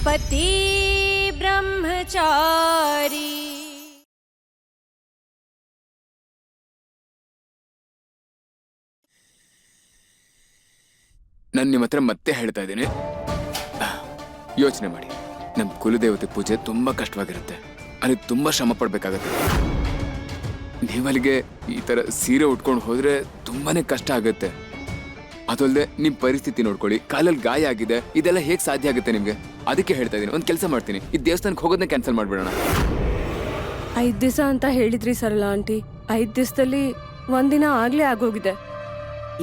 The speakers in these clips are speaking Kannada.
पति ब्रह्मचारी। ನಾನು ನಿಮ್ಮ ಹತ್ರ ಮತ್ತೆ ಹೇಳ್ತಾ ಇದ್ದೀನಿ, ಯೋಚನೆ ಮಾಡಿ. ನಮ್ಮ ಕುಲದೇವತೆ ಪೂಜೆ ತುಂಬಾ ಕಷ್ಟವಾಗಿರುತ್ತೆ, ಅಲ್ಲಿ ತುಂಬಾ ಶ್ರಮ ಪಡ್ಬೇಕಾಗತ್ತೆ. ನೀವಲ್ಲಿಗೆ ಈ ತರ ಸೀರೆ ಉಟ್ಕೊಂಡು ಹೋದ್ರೆ ತುಂಬಾನೇ ಕಷ್ಟ ಆಗುತ್ತೆ. ಅದಲ್ಲದೆ ನಿಮ್ ಪರಿಸ್ಥಿತಿ ನೋಡ್ಕೊಳ್ಳಿ, ಕಾಲಲ್ಲಿ ಗಾಯ ಆಗಿದೆ, ಇದೆಲ್ಲ ಹೇಗ್ ಸಾಧ್ಯ ಆಗುತ್ತೆ ನಿಮ್ಗೆ? ಅದಕ್ಕೆ ಹೇಳ್ತಾ ಇದೀನಿ, ಒಂದ್ ಕೆಲಸ ಮಾಡ್ತೀನಿ, ಈ ದೇವಸ್ಥಾನಕ್ಕೆ ಹೋಗೋದನ್ನ ಕ್ಯಾನ್ಸಲ್ ಮಾಡ್ಬಿಡೋಣ. 5 ದಿವಸ ಅಂತ ಹೇಳಿದ್ರಿ ಸರಳಾ ಆಂಟಿ. 5 ದಿವಸದಲ್ಲಿ ಒಂದಿನ ಆಗ್ಲೇ ಆಗೋಗಿದೆ.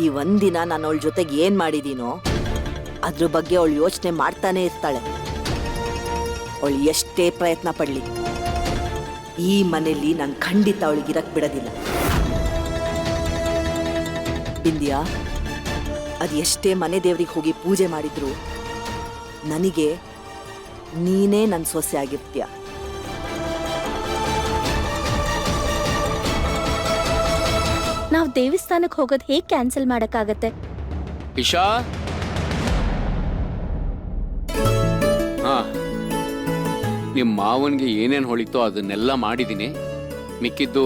ಈ ಒಂದಿನ ನಾನು ಅವಳ ಜೊತೆಗೆ ಏನ್ ಮಾಡಿದೀನೋ ಅದ್ರ ಬಗ್ಗೆ ಅವಳು ಯೋಚನೆ ಮಾಡ್ತಾನೆ ಇರ್ತಾಳೆ. ಅವಳು ಎಷ್ಟೇ ಪ್ರಯತ್ನ ಪಡ್ಲಿ, ಈ ಮನೆಯಲ್ಲಿ ನಾನು ಖಂಡಿತ ಅವಳಿಗಿರಕ್ ಬಿಡೋದಿಲ್ಲ. ಬಿಂದ್ಯಾ, ಅದು ಎಷ್ಟೇ ಮನೆ ದೇವ್ರಿಗೆ ಹೋಗಿ ಪೂಜೆ ಮಾಡಿದ್ರು ನನಗೆ ನೀನೇ ನನ್ನ ಸೊಸೆ ಆಗಿರ್ತೀಯ. ನಾವು ದೇವಸ್ಥಾನಕ್ಕೆ ಹೋಗೋದು ಹೇಗೆ ಕ್ಯಾನ್ಸಲ್ ಮಾಡಕ್ಕಾಗತ್ತೆ? ಇಶಾ, ಹಾ, ನಿಮ್ಮ ಮಾವನ್ಗೆ ಏನೇನು ಹೊಳಿತೋ ಅದನ್ನೆಲ್ಲ ಮಾಡಿದ್ದೀನಿ. ಮಿಕ್ಕಿದ್ದು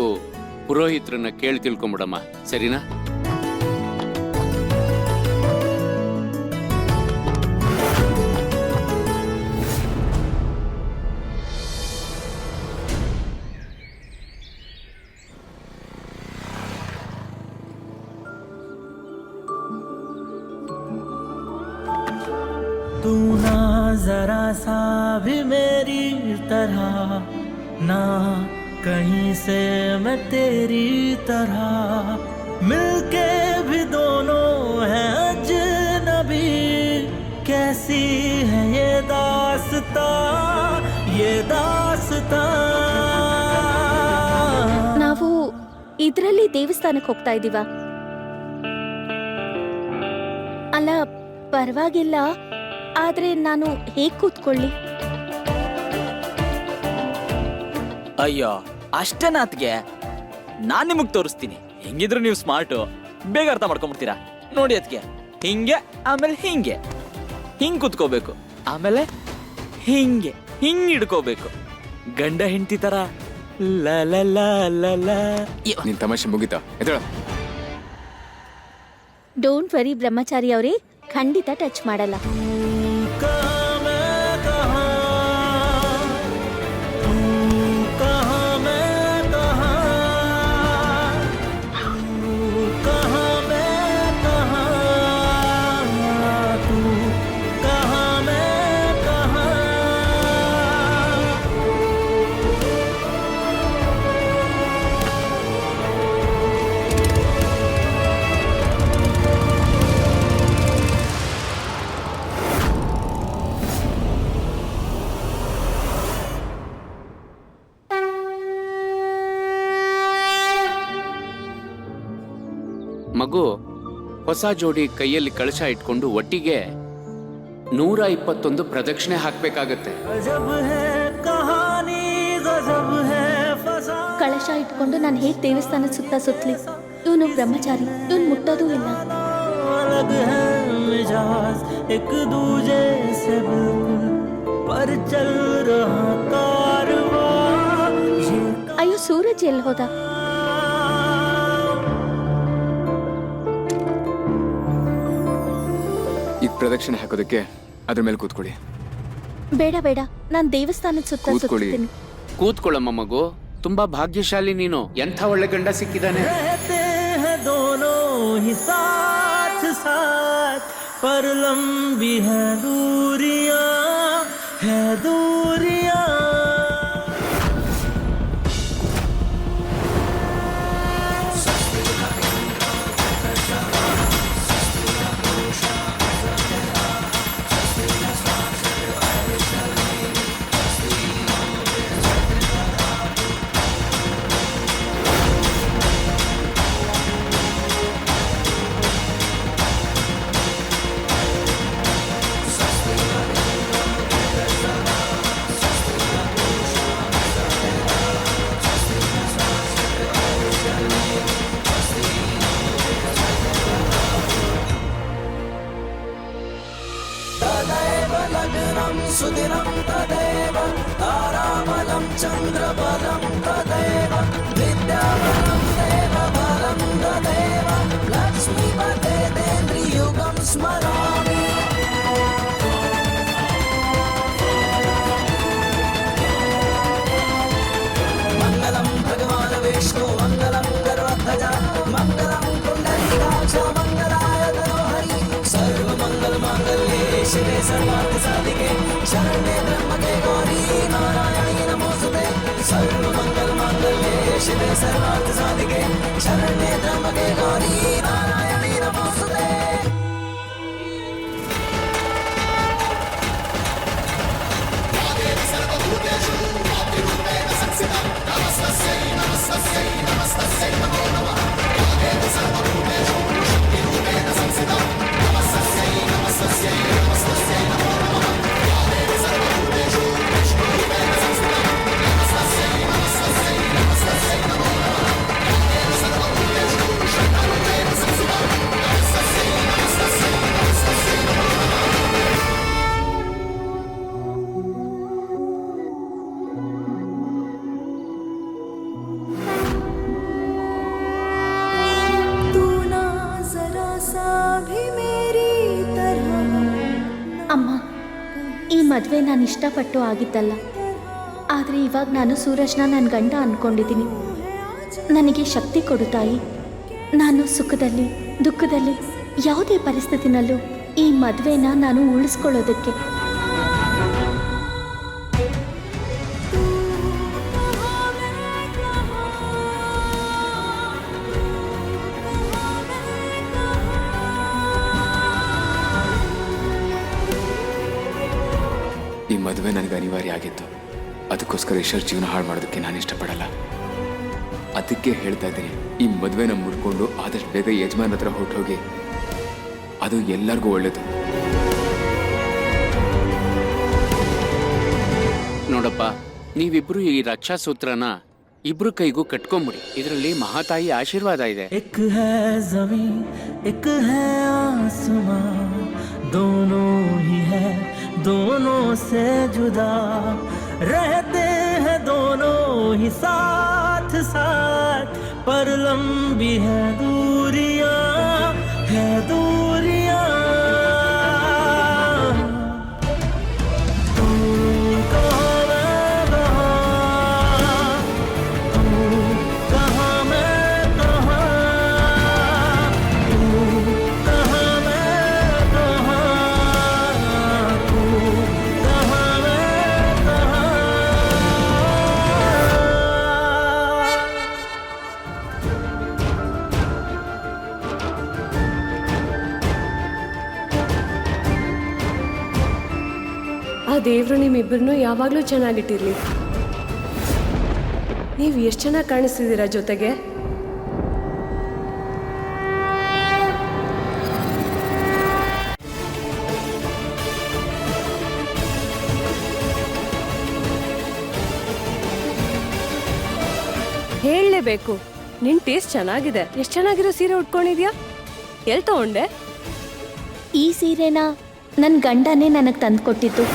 ಪುರೋಹಿತ್ರನ್ನ ಕೇಳಿ ತಿಳ್ಕೊಂಬಿಡಮ್ಮ, ಸರಿನಾ? तू ना जरा सा भी मेरी तरह, ना कहीं से मैं तेरी तरह, मिलके भी दोनों हैं अजनबी, कैसी है ये दास्तां, ये दास्तां. ನಾವು ಇದರಲ್ಲಿ ದೇವಸ್ಥಾನಕ್ಕೆ ಹೋಗ್ತಾ ಇದೀವ? ಅಲ್ಲ, ಪರವಾಗಿಲ್ಲ, ಆದ್ರೆ ನಾನು ಹೇಗ್ ಕೂತ್ಕೊಳ್ಳಿ? ಅಯ್ಯೋ, ಅಷ್ಟೇನಾತ್ಗೆ ನಾನ್ ನಿಮಗ್ ತೋರಿಸ್ತೀನಿ. ಹೆಂಗಿದ್ರು ನೀವು ಸ್ಮಾರ್ಟು, ಬೇಗ ಅರ್ಥ ಮಾಡ್ಕೊಂಡ್ಬಿಡ್ತೀರಾ. ನೋಡಿ ಅದ್ಕೆ, ಹಿಂಗೆ, ಆಮೇಲೆ ಹಿಂಗೆ, ಹಿಂಗ್ ಕೂತ್ಕೋಬೇಕು, ಆಮೇಲೆ ಹಿಂಗೆ ಹಿಂಗ್ ಹಿಡ್ಕೋಬೇಕು, ಗಂಡ ಹೆಂಡತಿ ತರ. ಲ ಲ ಲ ಲ ಲ. ನಿನ್ ತಮಾಷೆ ಮುಗಿತಾ? ಎದ್ದೇಳು. ಡೋಂಟ್ ವರಿ ಬ್ರಹ್ಮಚಾರಿ ಅವರೇ, ಖಂಡಿತ ಟಚ್ ಮಾಡಲ್ಲ. ಮಗು, ಹೊಸ ಜೋಡಿ ಕೈಯಲ್ಲಿ ಕಳಶ ಇಟ್ಕೊಂಡು ಒಟ್ಟಿಗೆ 121 ಪ್ರದಕ್ಷಿಣೆ ಹಾಕ್ಬೇಕಾಗತ್ತೆ. ಕಳಶ ಇಟ್ಕೊಂಡು ನಾನು ಹೇಗ್ ದೇವಸ್ಥಾನದ ಸುತ್ತ ಸುತ್ತಲಿ? ಇವನು ಬ್ರಹ್ಮಚಾರಿ, ಇವನು ಮುಟ್ಟೋದೂ ಇಲ್ಲ. ಅಯ್ಯೋ, ಸೂರಜ್ ಎಲ್ಲಿ ಹೋದ? ಈಗ ಪ್ರದಕ್ಷಿಣೆ ಹಾಕೋದಕ್ಕೆ ಅದ್ರ ಮೇಲೆ ಕೂತ್ಕೊಳ್ಳಿ. ಬೇಡ ಬೇಡ, ನಾನ್ ದೇವಸ್ಥಾನದ ಸುತ್ತ ಕೂತ್ಕೊಳ್ಳಿ. ಸುತ್ತೀನಿ. ಕೂತ್ಕೊಳ್ಳಮ್ಮ ಮಗು, ತುಂಬಾ ಭಾಗ್ಯಶಾಲಿ ನೀನು. ಎಂಥ ಒಳ್ಳೆ ಗಂಡ ಸಿಕ್ಕಿದಾನೆ. पर लंबी है दूरियां, है दूरियां. सुदिनं तदेव ताराबलं चन्द्रबलं तदेव विद्याबलं देवबलं तदेव लक्ष्मीपते देन्द्रियुगं स्मरामि मङ्गलं भगवान् विष्णु मङ्गलं गरुडध्वज मङ्गलं पुण्डरीकाक्ष मङ्गलाय तनोहरि सर्वमङ्गलमाङ्गल्ये शिवे सर्वार्थसाधिके शरण्ये त्र्यम्बके गौरी नारायणी नमोस्तुते सर्वमङ्गलमाङ्गल्ये शिवे सर्वार्थसाधिके शरण्ये त्र्यम्बके गौरी नारायणी नमोस्तुते ಅಮ್ಮ, ಈ ಮದುವೆ ನಾನು ಇಷ್ಟಪಟ್ಟು ಆಗಿದ್ದಲ್ಲ. ಆದರೆ ಇವಾಗ ನಾನು ಸೂರಜ್ನ ನನ್ನ ಗಂಡ ಅಂದ್ಕೊಂಡಿದ್ದೀನಿ. ನನಗೆ ಶಕ್ತಿ ಕೊಡು ತಾಯಿ. ನಾನು ಸುಖದಲ್ಲಿ ದುಃಖದಲ್ಲಿ ಯಾವುದೇ ಪರಿಸ್ಥಿತಿನಲ್ಲೂ ಈ ಮದುವೆನ ನಾನು ಉಳಿಸ್ಕೊಳ್ಳೋದಕ್ಕೆ. ಈ ಮದುವೆ ನನಗೆ ಅನಿವಾರ್ಯ ಆಗಿತ್ತು. ಅದಕ್ಕೋಸ್ಕರ ಈಶ್ವರ್ ಜೀವನ ಹಾಳು ಮಾಡೋದಕ್ಕೆ ನಾನು ಇಷ್ಟಪಡಲ್ಲ. ಅದಕ್ಕೆ ಹೇಳ್ತಾ ಇದ್ದೀನಿ, ಈ ಮದುವೆನ ಮುಡ್ಕೊಂಡು ಆದಷ್ಟು ಬೇಗ ಯಜಮಾನ್ ಹತ್ರ ಹೊರಟೋಗಿ. ಅದು ಎಲ್ಲರಿಗೂ ಒಳ್ಳೇದು. ನೋಡಪ್ಪ, ನೀವಿಬ್ರು ಈ ರಕ್ಷಾ ಸೂತ್ರನ ಇಬ್ರು ಕೈಗೂ ಕಟ್ಕೊಂಬಿಡಿ. ಇದರಲ್ಲಿ ಮಹಾತಾಯಿ ಆಶೀರ್ವಾದ ಇದೆ. एक है जमीन एक है आसमां दोनों ही है दोनों से जुदा रहते हैं दोनों ही साथ साथ पर लंबी है दूरियां है दूरियां तू कहाँ मैं कहाँ तू कहाँ मैं कहाँ तू कहाँ मैं कहाँ तू कहाँ मैं कहाँ ಆ ದೇವ್ರು ನಿಮ್ಮಿಬ್ಬರನ್ನೂ ಯಾವಾಗಲೂ ಚೆನ್ನಾಗಿಟ್ಟಿರ್ಲಿ. ನೀವು ಎಷ್ಟು ಚೆನ್ನಾಗಿ ಕಾಣಿಸ್ತಿದ್ದೀರಾ ಜೊತೆಗೆ. ಹೇಳಲೇಬೇಕು, ನಿನ್ ಟೇಸ್ಟ್ ಚೆನ್ನಾಗಿದೆ. ಎಷ್ಟು ಚೆನ್ನಾಗಿರೋ ಸೀರೆ ಉಟ್ಕೊಂಡಿದ್ಯಾ? ಎಲ್ಲಿ ತಗೊಂಡೆ? ಈ ಸೀರೆನ ನನ್ನ ಗಂಡನೇ ನನಗೆ ತಂದುಕೊಟ್ಟಿದ್ದು.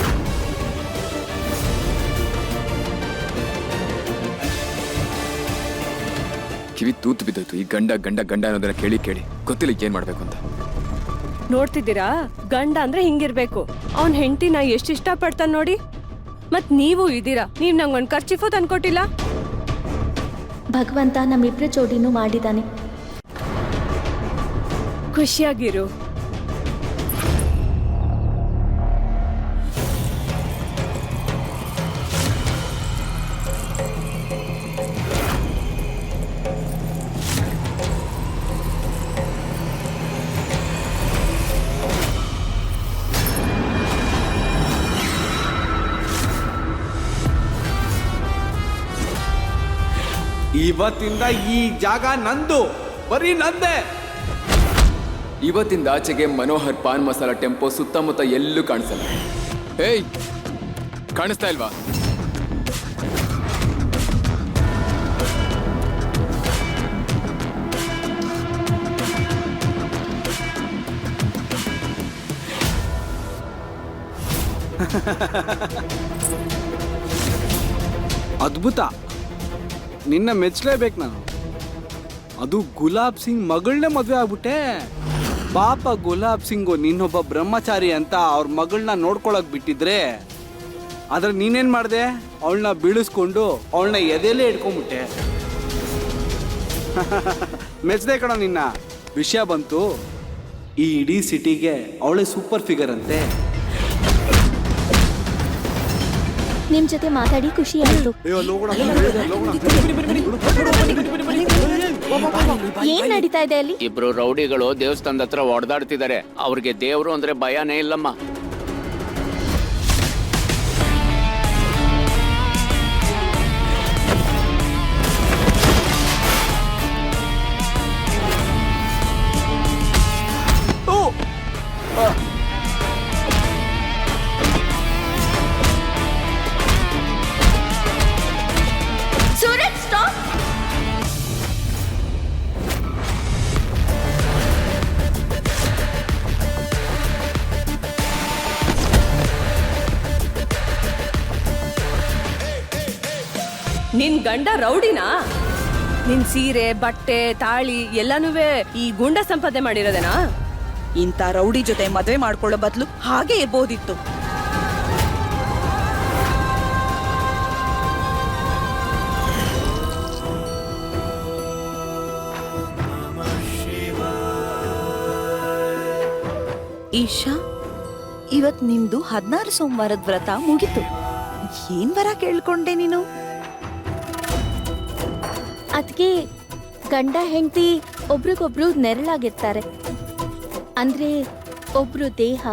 ಕಿವಿ ತೂತು ಬಿದ್ದೋಯ್ತು. ಈ ಗಂಡ ಗಂಡ ಗಂಡ ಅನ್ನೋದನ್ನ ಕೇಳಿ ಕೇಳಿ ಗೊತ್ತಿಲ್ಲ ಏನ್ ಮಾಡ್ಬೇಕು ಅಂತ. ನೋಡ್ತಿದ್ದೀರಾ, ಗಂಡ ಅಂದ್ರೆ ಹಿಂಗಿರ್ಬೇಕು. ಅವನ್ ಹೆಂಡತಿನ ಎಷ್ಟು ಇಷ್ಟಪಡ್ತಾನೆ ನೋಡಿ. ಮತ್ ನೀವು ಇದ್ದೀರಾ, ನೀವ್ ನಂಗೊಂದು ಖರ್ಚಿಫು ತಂದ್ಕೊಟ್ಟಿಲ್ಲ. ಭಗವಂತ ನಮ್ಮಿಬ್ಬರ ಜೋಡಿನೂ ಮಾಡಿದ್ದಾನೆ. ಖುಷಿಯಾಗಿರು. ಇವತ್ತಿಂದ ಈ ಜಾಗ ನಂದು, ಬರೀ ನಂದೇ. ಇವತ್ತಿಂದ ಆಚೆಗೆ ಮನೋಹರ್ ಪಾನ್ ಮಸಾಲ ಟೆಂಪೋ ಸುತ್ತಮುತ್ತ ಎಲ್ಲೂ ಕಾಣಿಸಲ್ಲ. ಏಯ್, ಕಾಣಿಸ್ತಾ ಇಲ್ವಾ? ಅದ್ಭುತ, ನಿನ್ನ ಮೆಚ್ಚಲೇಬೇಕು ನಾನು. ಅದು ಗುಲಾಬ್ ಸಿಂಗ್ ಮಗಳನ್ನೇ ಮದುವೆ ಆಗ್ಬಿಟ್ಟೆ. ಪಾಪ ಗುಲಾಬ್ ಸಿಂಗು ನೀನೊಬ್ಬ ಬ್ರಹ್ಮಚಾರಿ ಅಂತ ಅವ್ರ ಮಗಳನ್ನ ನೋಡ್ಕೊಳಕ್ ಬಿಟ್ಟಿದ್ರೆ, ಆದ್ರೆ ನೀನೇನ್ ಮಾಡ್ದೆ? ಅವಳನ್ನ ಬೀಳಿಸ್ಕೊಂಡು ಅವಳನ್ನ ಎದೆಲೇ ಇಟ್ಕೊಂಡ್ಬಿಟ್ಟೆ. ಮೆಚ್ಚದೆ ಕಣ ನಿನ್ನ. ವಿಷಯ ಬಂತು, ಈ ಇಡೀ ಸಿಟಿಗೆ ಅವಳೇ ಸೂಪರ್ ಫಿಗರ್ ಅಂತೆ. ನಿಮ್ ಜೊತೆ ಮಾತಾಡಿ ಖುಷಿ ಆಯ್ತು. ಏನ್ ನಡೀತಾ ಇದೆ ಅಲ್ಲಿ? ಇಬ್ರು ರೌಡಿಗಳು ದೇವಸ್ಥಾನದ ಹತ್ರ ಹೊಡೆದಾಡ್ತಿದ್ದಾರೆ. ಅವ್ರಿಗೆ ದೇವ್ರು ಅಂದ್ರೆ ಭಯನೇ ಇಲ್ಲಮ್ಮ. ಸೂರಜ್, ಸ್ಟಾಪ್! ನಿನ್ ಗಂಡ ರೌಡಿನಾ? ನಿನ್ ಸೀರೆ, ಬಟ್ಟೆ, ತಾಳಿ ಎಲ್ಲಾನು ಈ ಗುಂಡ ಸಂಪಾದನೆ ಮಾಡಿರೋದೇನಾ? ಇಂಥ ರೌಡಿ ಜೊತೆ ಮದುವೆ ಮಾಡ್ಕೊಳ್ಳೋ ಬದಲು ಹಾಗೆ ಇರ್ಬೋದಿತ್ತು. ಈಶಾ, ಇವತ್ ನಿಮ್ದು 16 ಸೋಮವಾರದ ವ್ರತ ಮುಗಿತು. ಏನ್ ವರ ಕೇಳ್ಕೊಂಡೆ ನೀನು? ಅದಕ್ಕೆ ಗಂಡ ಹೆಂಡತಿ ಒಬ್ರಿಗೊಬ್ರು ನೆರಳಾಗಿರ್ತಾರೆ. ಅಂದ್ರೆ ಒಬ್ರು ದೇಹ,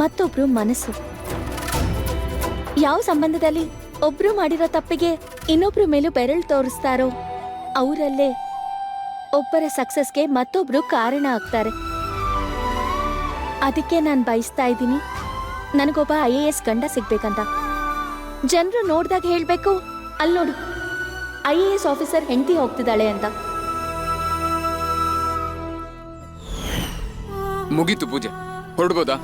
ಮತ್ತೊಬ್ರು ಮನಸ್ಸು. ಯಾವ ಸಂಬಂಧದಲ್ಲಿ ಒಬ್ರು ಮಾಡಿರೋ ತಪ್ಪಿಗೆ ಇನ್ನೊಬ್ರು ಮೇಲೂ ಬೆರಳು ತೋರಿಸ್ತಾರೋ ಅವರಲ್ಲೇ ಒಬ್ಬರ ಸಕ್ಸಸ್ಗೆ ಮತ್ತೊಬ್ರು ಕಾರಣ ಆಗ್ತಾರೆ. ಅದಕ್ಕೆ ನಾನು ಬಯಸ್ತಾ ಇದ್ದೀನಿ, ನನಗೊಬ್ಬ IAS ಗಂಡ ಸಿಗ್ಬೇಕಂತ. ಜನರು ನೋಡ್ದಾಗ ಹೇಳ್ಬೇಕು, ಅಲ್ಲಿ ನೋಡು IAS ಆಫೀಸರ್ ಹೆಂಡತಿ ಹೋಗ್ತಿದ್ದಾಳೆ ಅಂತ. ಮುಗೀತು ಪೂಜೆ, ಹೊರಡ್ಬೋದಾ?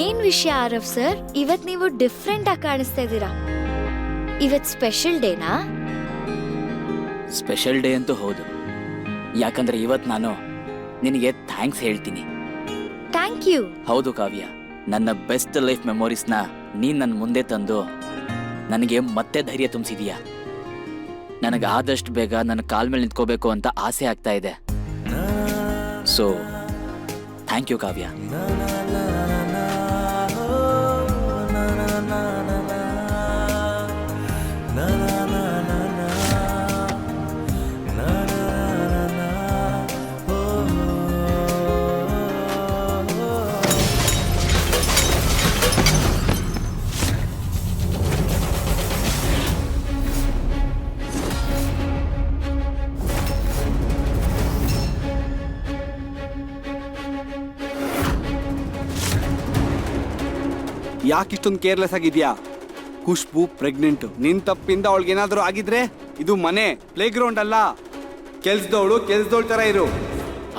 ಏನ್ ವಿಷಯ ಆರವ್ ಸರ್, ಇವತ್ ನೀವು ಡಿಫ್ರೆಂಟ್ ಆಗಿ ಕಾಣಿಸ್ತಾ ಇದ್ದೀರಾ. ಇವತ್ ಸ್ಪೆಷಲ್ ಡೇನಾ? ಸ್ಪೆಷಲ್ ಡೇ ಅಂತೂ ಹೌದು. ಯಾಕಂದ್ರೆ ಇವತ್ ನಾನು ನಿನಗೆ ಥ್ಯಾಂಕ್ಸ್ ಹೇಳ್ತೀನಿ. Thank you. ಹೌದು ಕಾವ್ಯ, ನನ್ನ ಬೆಸ್ಟ್ ಲೈಫ್ ಮೆಮೊರೀಸ್ನ ನೀನ್ ನನ್ನ ಮುಂದೆ ತಂದು ನನಗೆ ಮತ್ತೆ ಧೈರ್ಯ ತುಂಬಿಸಿದೀಯ. ನನಗೆ ಆದಷ್ಟು ಬೇಗ ನನ್ನ ಕಾಲ್ ಮೇಲೆ ನಿಂತ್ಕೋಬೇಕು ಅಂತ ಆಸೆ ಆಗ್ತಾ ಇದೆ. So thank you Kavya. ಯಾಕಿಷ್ಟೊಂದು ಕೇರ್ಲೆಸ್ ಆಗಿದ್ಯಾ? ಖುಷ್ಬು ಪ್ರೆಗ್ನೆಂಟ್. ನಿನ್ ತಪ್ಪಿಂದ ಅವಳಿಗೇನಾದ್ರೂ ಆಗಿದ್ರೆ ಇದು ಮನೆ, ಪ್ಲೇ ಗ್ರೌಂಡ್ ಅಲ್ಲ. ಕೆಲ್ಸದವಳು ತರ ಇರು.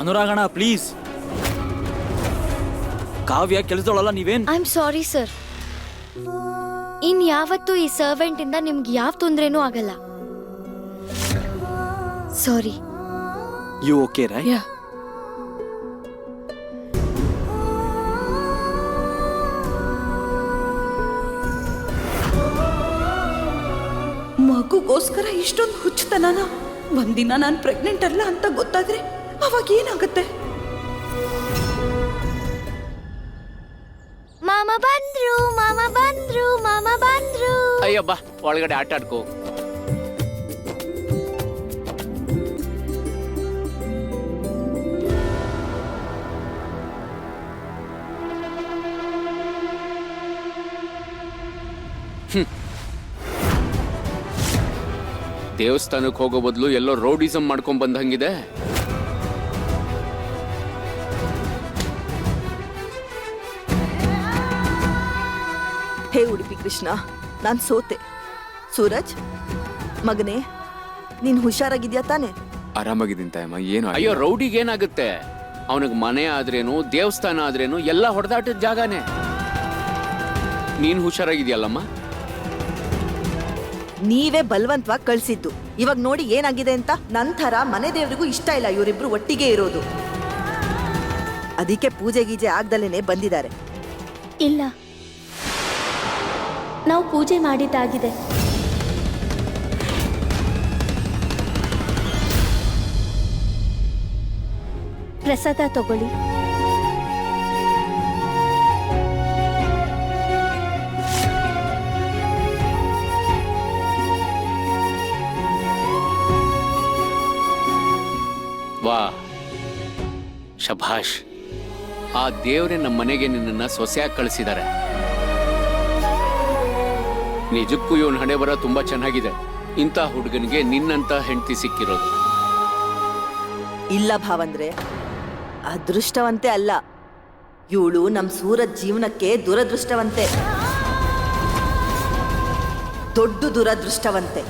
ಅನುರಾಗಣ ಪ್ಲೀಸ್. ಕಾವ್ಯ ಕೆಲಸದವಳಲ್ಲ, ನೀವೇನ್? I am sorry sir. ಇನ್ ಯಾವತ್ತೂ ಈ ಸರ್ವೆಂಟ್ ಇಂದ ನಿಮ್ಗೆ ಯಾವ ತೊಂದ್ರೆನೂ ಆಗಲ್ಲ. ಸಾರಿ. You okay right? ಮಗುಗೋಸ್ಕರ ಇಷ್ಟೊಂದು ಹುಚ್ಚುತನನ? ಒಂದಿನ ನಾನು ಪ್ರೆಗ್ನೆಂಟ್ ಅಲ್ಲ ಅಂತ ಗೊತ್ತಾದ್ರೆ ಅವಾಗ ಏನಾಗುತ್ತೆ? ಮಾಮ ಬಂದ್ರು, ಮಾಮ ಬಂದ್ರು, ಮಾಮ ಬಂದ್ರು. ಅಯ್ಯಬ್ಬಾ, ಒಳಗಡೆ ಆಟ ಆಡ್ಕೋ. ದೇವಸ್ಥಾನಕ್ಕೆ ಹೋಗೋ ಬದಲು ಎಲ್ಲೋ ರೌಡಿಸಮ್ ಮಾಡ್ಕೊಂಡ್ ಬಂದಂಗಿದೆ. ಹೇ ಉಡುಪಿ ಕೃಷ್ಣ, ನಾನ್ ಸೋತೆ. ಸೂರಜ್ ಮಗನೇ, ನೀನ್ ಹುಷಾರಾಗಿದ್ಯಾ ತಾನೆ? ಆರಾಮಾಗಿದ್ದೀನಿ ತಾಯಮ್ಮ, ಏನು ಆಗಿಲ್ಲ. ಅಯ್ಯೋ, ರೌಡಿಗೆ ಏನಾಗುತ್ತೆ? ಅವನಿಗೆ ಮನೆ ಆದ್ರೇನು ದೇವಸ್ಥಾನ ಆದ್ರೇನು ಎಲ್ಲ ಹೊಡೆದಾಟದ ಜಾಗನೇ. ನೀನ್ ಹುಷಾರಾಗಿದ್ಯಲ್ಲಮ್ಮ? ನೀವೇ ಬಲವಂತವಾಗಿ ಕಳ್ಸಿದ್ದು. ಇವಾಗ ನೋಡಿ ಏನಾಗಿದೆ ಅಂತ. ನಂತರ ಮನೆ ದೇವ್ರಿಗೂ ಇಷ್ಟ ಇಲ್ಲ ಇವರಿಬ್ರು ಒಟ್ಟಿಗೆ ಇರೋದು. ಅದಕ್ಕೆ ಪೂಜೆ ಗೀಜೆ ಆಗ್ದಲೇನೆ ಬಂದಿದ್ದಾರೆ. ಇಲ್ಲ, ನಾವು ಪೂಜೆ ಮಾಡಿದ್ದಾಗಿದೆ. ಪ್ರಸಾದ ತಗೊಳ್ಳಿ. ವಾ, ಶಭಾಷ್. ಆ ದೇವ್ರೆ ನಮ್ಮ ಮನೆಗೆ ನಿನ್ನನ್ನ ಸೊಸೆಯಾಗಿ ಕಳಿಸಿದ್ದಾರೆ. ನಿಜಕ್ಕೂ ಇವನ್ ಹಣೆ ಬರ ತುಂಬಾ ಚೆನ್ನಾಗಿದೆ. ಇಂಥ ಹುಡುಗನಿಗೆ ನಿನ್ನಂತ ಹೆಂಡತಿ ಸಿಕ್ಕಿರೋದು. ಇಲ್ಲ ಭಾವಂದ್ರೆ, ಅದೃಷ್ಟವಂತೆ ಅಲ್ಲ, ಇವಳು ನಮ್ ಸೂರಜ್ ಜೀವನಕ್ಕೆ ದುರದೃಷ್ಟವಂತೆ, ದೊಡ್ಡ ದುರದೃಷ್ಟವಂತೆ.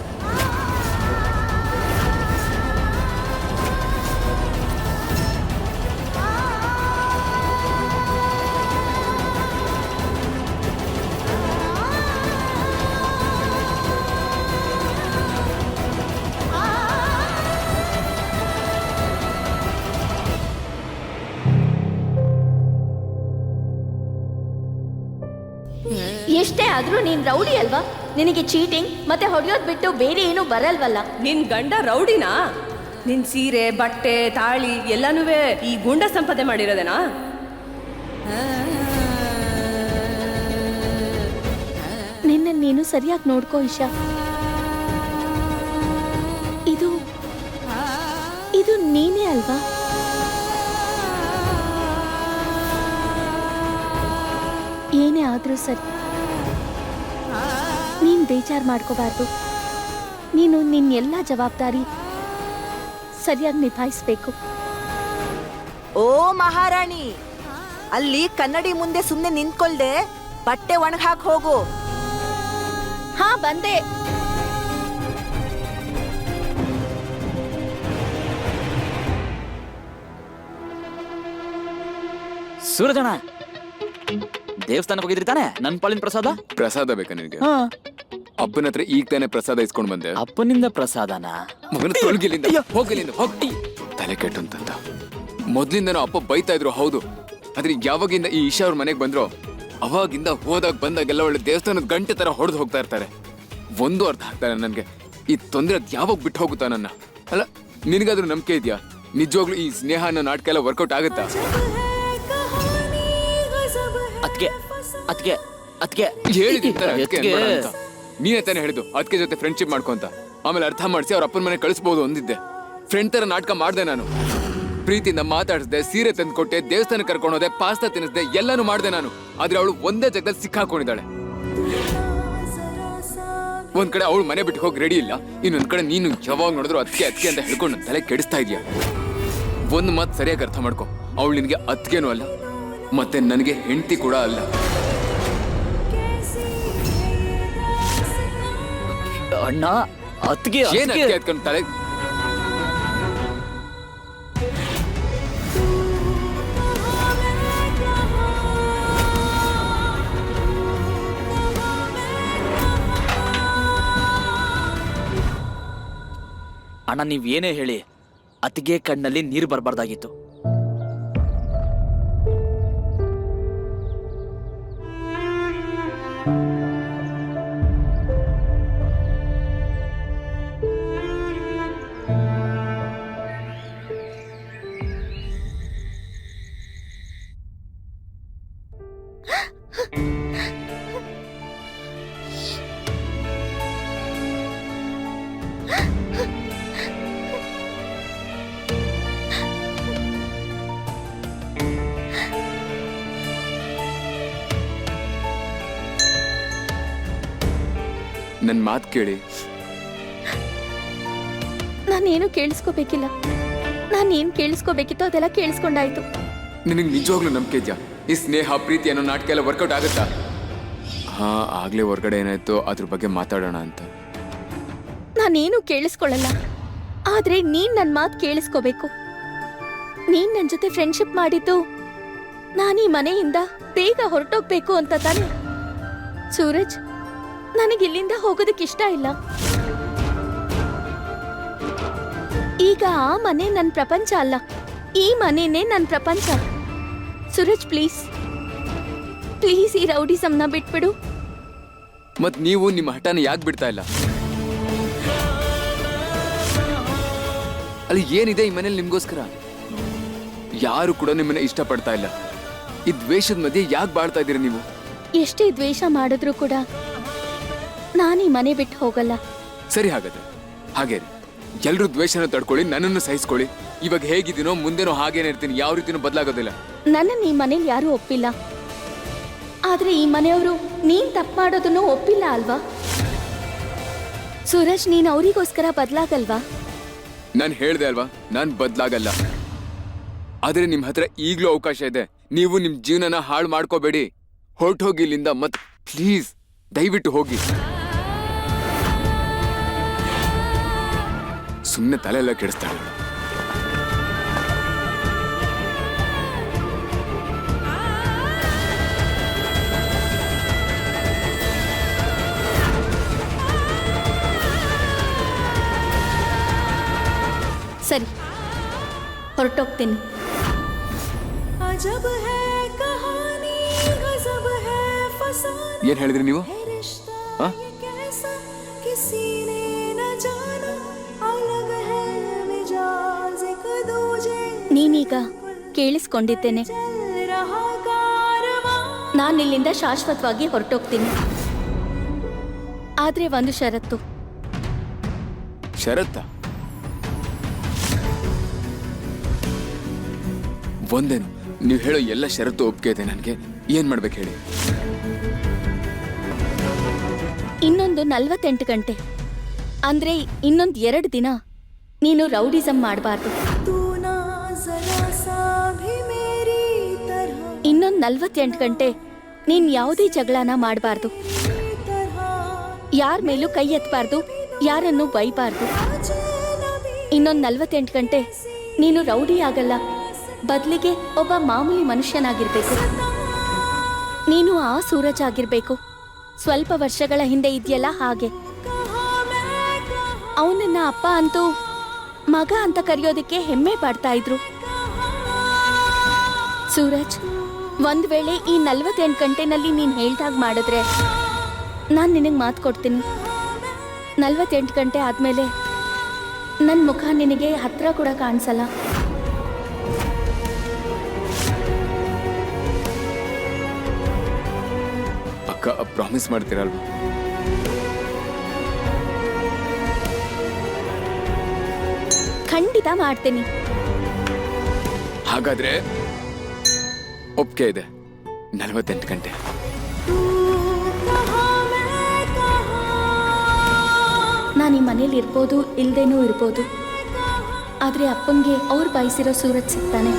ಎಷ್ಟೇ ಆದ್ರೂ ನೀನ್ ರೌಡಿ ಅಲ್ವಾ? ನಿನಗೆ ಚೀಟಿಂಗ್ ಮತ್ತೆ ಹೊಡೆಯೋದ್ ಬಿಟ್ಟು ಬೇರೆ ಏನೂ ಬರಲ್ವಲ್ಲ. ನಿನ್ ಗಂಡ ರೌಡಿನಾ? ನಿನ್ ಸೀರೆ ಬಟ್ಟೆ ತಾಳಿ ಎಲ್ಲನೂ ಈ ಗುಂಡ ಸಂಪಾದನೆ ಮಾಡಿರೋದೇನಾ? ನಿನ್ನ ನೀನು ಸರಿಯಾಗಿ ನೋಡ್ಕೋ ಇಶಾ. ಇದು ನೀನೇ ಅಲ್ವಾ? ಏನೇ ಆದ್ರೂ ಸರಿ, ನೀನ್ ಬೇಜಾರು ಮಾಡ್ಕೋಬಾರ್ದು. ನೀನು ನಿನ್ನ ಎಲ್ಲ ಜವಾಬ್ದಾರಿ ಸರಿಯಾಗಿ ನಿಭಾಯಿಸ್ಬೇಕು. ಓ ಮಹಾರಾಣಿ, ಅಲ್ಲಿ ಕನ್ನಡಿ ಮುಂದೆ ಸುಮ್ಮನೆ ನಿಂತ್ಕೊಳ್ದೆ ಬಟ್ಟೆ ಒಣಗಾಕ್ ಹೋಗು. ಹಾ, ಬಂದೆ. ಸೂರಜಣ್ಣ, ದೇವಸ್ಥಾನಕ್ಕೆ ಹೋಗಿದ್ರಿ ತಾನೆ? ನನ್ ಪಾಲಿನ ಪ್ರಸಾದ. ಪ್ರಸಾದ ಬೇಕಾ ನಿನಗೆ? ಅಪ್ಪನ ಹತ್ರ ಈಗ ತಾನೇ ಪ್ರಸಾದ ಇಸ್ಕೊಂಡ್ ಬಂದೆ. ಅಪ್ಪನಿಂದ ಪ್ರಸಾದನ? ಮಗನ ತೊಳಗಿಲಿಂದ ಹೋಗಿಲಿಂದ ಹೋಗಿ. ತಲೆ ಕೆಟ್ಟಂತ ಮೊದ್ಲಿಂದನೂ ಅಪ್ಪ ಬೈತಾ ಇದ್ರು, ಹೌದು. ಆದ್ರೆ ಯಾವಾಗಿಂದ ಈ ಈಶಾ ಅವ್ರ ಮನೆಗೆ ಬಂದ್ರು ಅವಾಗಿಂದ ಹೋದಾಗ ಬಂದಾಗೆಲ್ಲ ಒಳ್ಳೆ ದೇವಸ್ಥಾನದ ಗಂಟೆ ತರ ಹೊಡೆದು ಹೋಗ್ತಾ ಇರ್ತಾರೆ. ಒಂದು ಅರ್ಥ ಆಗ್ತಾರೆ ನನ್ಗೆ, ಈ ತೊಂದ್ರೆ ಯಾವಾಗ ಬಿಟ್ಟು ಹೋಗುತ್ತಾ ನನ್ನ. ಅಲ್ಲ, ನಿನಗಾದ್ರೂ ನಂಬಿಕೆ ಇದೆಯಾ ನಿಜವಾಗ್ಲೂ ಈ ಸ್ನೇಹ ಅನ್ನೋ ನಾಟಕ ಎಲ್ಲ ವರ್ಕೌಟ್ ಆಗುತ್ತಾ? ಅದ್ಕೆ ನೀನೇ ತಾನೇ ಹೇಳಿದ್ದು ಅದಕ್ಕೆ ಜೊತೆ ಫ್ರೆಂಡ್ಶಿಪ್ ಮಾಡ್ಕೊಂತ. ಆಮೇಲೆ ಅರ್ಥ ಮಾಡಿಸಿ ಅವ್ರ ಅಪ್ಪನ ಮನೆ ಕಳಿಸ್ಬೋದು ಅಂದಿದ್ದೆ. ಫ್ರೆಂಡ್ ತರ ನಾಟಕ ಮಾಡ್ದೆ ನಾನು. ಪ್ರೀತಿಯಿಂದ ಮಾತಾಡಿಸ್ದೆ, ಸೀರೆ ತಂದ್ಕೊಟ್ಟೆ, ದೇವಸ್ಥಾನ ಕರ್ಕೊಂಡೋದೆ, ಪಾಸ್ತಾ ತಿನ್ನಿಸ್ದೆ, ಎಲ್ಲಾನು ಮಾಡ್ದೆ ನಾನು. ಆದ್ರೆ ಅವಳು ಒಂದೇ ಜಾಗದಲ್ಲಿ ಸಿಕ್ಕಾಕೊಂಡಿದ್ದಾಳೆ. ಒಂದ್ ಕಡೆ ಅವಳು ಮನೆ ಬಿಟ್ಟು ಹೋಗಿ ರೆಡಿ ಇಲ್ಲ, ಇನ್ನೊಂದ್ ಕಡೆ ನೀನು ಯಾವಾಗ ನೋಡಿದ್ರು ಅದಕ್ಕೆ ಅಂತ ಹೇಳ್ಕೊಂಡು ತಲೆ ಕೆಡಿಸ್ತಾ ಇದೀಯ. ಒಂದ್ ಮಾತು ಸರಿಯಾಗಿ ಅರ್ಥ ಮಾಡ್ಕೊ, ಅವಳು ನಿನ್ಗೆ ಅತ್ಗೆನೂ ಅಲ್ಲ, ಮತ್ತೆ ನನಗೆ ಹೆಂಡತಿ ಕೂಡ ಅಲ್ಲ. ಅಣ್ಣ, ಅತ್ಗೆ ಏನ್ ಅತ್ಗೆ ಅತ್ಕೊಂಡು ತಲೆ ಅಣ್ಣ, ನೀವ್ ಏನೇ ಹೇಳಿ ಅತ್ತಿಗೆ ಕಣ್ಣಲ್ಲಿ ನೀರು ಬರಬಾರ್ದಾಗಿತ್ತು. ನನ್ ಮಾತು ಕೇಳಿ. ನಾನೇನು ಕೇಳಿಸ್ಕೋಬೇಕಿಲ್ಲ. ನಾನೇನ್ ಕೇಳಿಸ್ಕೋಬೇಕಿತ್ತು ಅದೆಲ್ಲ ಕೇಳಿಸ್ಕೊಂಡಾಯ್ತು. ನಿನಗೆ ನಿಜವಾಗ್ಲೂ ನಂಬಿಕೆ ಇದೆಯಾ ಈ ಸ್ನೇಹ ಪ್ರೀತಿ ಅನ್ನೋ ನಾಟಕ ಎಲ್ಲ ವರ್ಕೌಟ್ ಆಗುತ್ತಾ? ಹಾ, ಆಗ್ಲೇ ಹೊರಗಡೆ ಏನಾಯ್ತು ಅದ್ರ ಬಗ್ಗೆ ಮಾತಾಡೋಣ ಅಂತ. ನಾನೇನು ಕೇಳಿಸ್ಕೊಳ್ಳಲ್ಲ, ಆದ್ರೆ ನೀನ್ ನನ್ ಮಾತು ಕೇಳಿಸ್ಕೋಬೇಕು. ನೀನ್ ನನ್ ಜೊತೆ ಫ್ರೆಂಡ್ಶಿಪ್ ಮಾಡಿದ್ದು ನಾನೀ ಮನೆಯಿಂದ ಬೇಗ ಹೊರಟೋಗ್ಬೇಕು ಅಂತ ತಾನೆ. ಸೂರಜ್, ನನಗಿಲ್ಲಿಂದ ಹೋಗೋದಕ್ಕಿಷ್ಟ ಇಲ್ಲ. ಈಗ ಆ ಮನೆ ನನ್ ಪ್ರಪಂಚ ಅಲ್ಲ, ಈ ಮನೆನೇ ನನ್ ಪ್ರಪಂಚ. ಸೂರಜ್, ಪ್ಲೀಸ್ ಪ್ಲೀಸ್ ಈ ರೌಡಿಸಮ್ನ ಬಿಟ್ಬಿಡು. ಮತ್ ನೀವು ನಿಮ್ಮ ಹಠನ ಯಾಕೆ ಬಿಡ್ತಾ ಇಲ್ಲ? ಅಲ್ಲಿ ಏನಿದೆ ಈ ಮನೇಲಿ ನಿಮ್ಗೋಸ್ಕರ? ಯಾರು ಕೂಡ ನಿಮ್ಮನ್ನ ಇಷ್ಟಪಡ್ತಾ ಇಲ್ಲ. ಈ ದ್ವೇಷದ ಮಧ್ಯೆ ಯಾಕೆ ಬಾಳ್ತಾ ಇದ್ದೀರಿ ನೀವು? ಎಷ್ಟೇ ದ್ವೇಷ ಮಾಡಿದ್ರು ಕೂಡ ನಾನೀ ಮನೆ ಬಿಟ್ಟು ಹೋಗಲ್ಲ. ಸರಿ, ಹಾಗಾದ್ರೆ ಹಾಗೆ ಎಲ್ರೂ ದ್ವೇಷನ ತಡ್ಕೊಳ್ಳಿ, ನನ್ನನ್ನು ಸಹಿಸ್ಕೊಳ್ಳಿ. ಇವಾಗ ಹೇಗಿದ್ದೀನೋ ಮುಂದೆನೋ ಹಾಗೇನೆ ಇರ್ತೀನಿ, ಯಾವ ರೀತಿನೂ ಬದಲಾಗೋದಿಲ್ಲ. ನನ್ನನ್ನು ಈ ಮನೇಲಿ ಯಾರೂ ಒಪ್ಪಿಲ್ಲ, ಆದ್ರೆ ಈ ಮನೆಯವರು ನೀನ್ ತಪ್ಪು ಮಾಡೋದನ್ನು ಒಪ್ಪಿಲ್ಲ ಅಲ್ವಾ? ಸೂರಜ್, ನೀನ್ ಅವರಿಗೋಸ್ಕರ ಬದಲಾಗಲ್ವಾ? ನಾನು ಹೇಳ್ದೆ ಅಲ್ವಾ, ನಾನು ಬದಲಾಗಲ್ಲ. ಆದ್ರೆ ನಿಮ್ ಹತ್ರ ಈಗ್ಲೂ ಅವಕಾಶ ಇದೆ. ನೀವು ನಿಮ್ ಜೀವನನ ಹಾಳು ಮಾಡ್ಕೋಬೇಡಿ. ಹೊರಟೋಗಿ ಇಲ್ಲಿಂದ. ಮತ್ ಪ್ಲೀಸ್ ದಯವಿಟ್ಟು ಹೋಗಿ. ಸುಮ್ಮನೆ ತಲೆ ಎಲ್ಲ ಕೆಡಿಸ್ತಾಳೆ. ಸರಿ, ಹೊರಟೋಗ್ತೀನಿ. ಏನ್ ಹೇಳಿದ್ರಿ ನೀವು? ಆ? ನೀನೀಗ ಕೇಳಿಸ್ಕೊಂಡಿದ್ದೇನೆ. ನಾನಿಲ್ಲಿಂದ ಶಾಶ್ವತವಾಗಿ ಹೊರಟೋಗ್ತೀನಿ. ಆದ್ರೆ ಒಂದು ಷರತ್ತು. ಷರತ್ತ? ಒಂದೇನು, ನೀವು ಹೇಳೋ ಎಲ್ಲ ಷರತ್ತು ಒಪ್ಪಿಗೆ ಇದೆ ನನಗೆ. ಏನ್ ಮಾಡ್ಬೇಕು ಹೇಳಿ? ಇನ್ನೊಂದು 48 ಗಂಟೆ ಅಂದ್ರೆ ಇನ್ನೊಂದು 2 ದಿನ ನೀನು ರೌಡಿಸಮ್ ಮಾಡಬಾರ್ದು. ಇನ್ನೊಂದು 48 ಗಂಟೆ ನೀನ್ ಯಾವುದೇ ಜಗಳನ ಮಾಡಬಾರ್ದು. ಯಾರ ಮೇಲೂ ಕೈ ಎತ್ತಬಾರ್ದು, ಯಾರನ್ನು ಬೈಬಾರ್ದು. ಇನ್ನೊಂದು 48 ಗಂಟೆ ನೀನು ರೌಡಿ ಆಗಲ್ಲ, ಬದಲಿಗೆ ಒಬ್ಬ ಮಾಮೂಲಿ ಮನುಷ್ಯನಾಗಿರ್ಬೇಕು. ನೀನು ಆ ಸೂರಜ್ ಆಗಿರ್ಬೇಕು. ಸ್ವಲ್ಪ ವರ್ಷಗಳ ಹಿಂದೆ ಇದೆಯಲ್ಲ ಹಾಗೆ. ಅವನನ್ನ ಅಪ್ಪ ಅಂತೂ ಮಗ ಅಂತ ಕರೆಯೋದಕ್ಕೆ ಹೆಮ್ಮೆ ಪಡ್ತಾ ಇದ್ರು. ಸೂರಜ್, ಒಂದ್ ವೇಳೆ ಈ 48 ಗಂಟೆನಲ್ಲಿ ನೀನ್ ಹೇಳ್ದಾಗ ಮಾಡಿದ್ರೆ ನಾನು ನಿನಗೆ ಮಾತು ಕೊಡ್ತೀನಿ. 48 ಗಂಟೆ ಆದ್ಮೇಲೆ ನನ್ನ ಮುಖ ನಿನಗೆ ಹತ್ರ ಕೂಡ ಕಾಣಿಸಲ್ಲ. ಅಕ್ಕ, ಪ್ರಾಮಿಸ್ ಮಾಡ್ತೀರಲ್ವಾ? ಖಂಡಿತ ಮಾಡ್ತೀನಿ. ಹಾಗಾದ್ರೆ ಒಪ್ಪಿಗೆ ಇದೆ. 48 ಗಂಟೆ. ನಾನು ಈ ಮನೇಲಿ ಇರ್ಬೋದು, ಇಲ್ದೇನೂ ಇರ್ಬೋದು, ಆದ್ರೆ ಅಪ್ಪಂಗೆ ಅವ್ರು ಬಯಸಿರೋ ಸೂರಜ್ ಸಿಗ್ತಾನೆ.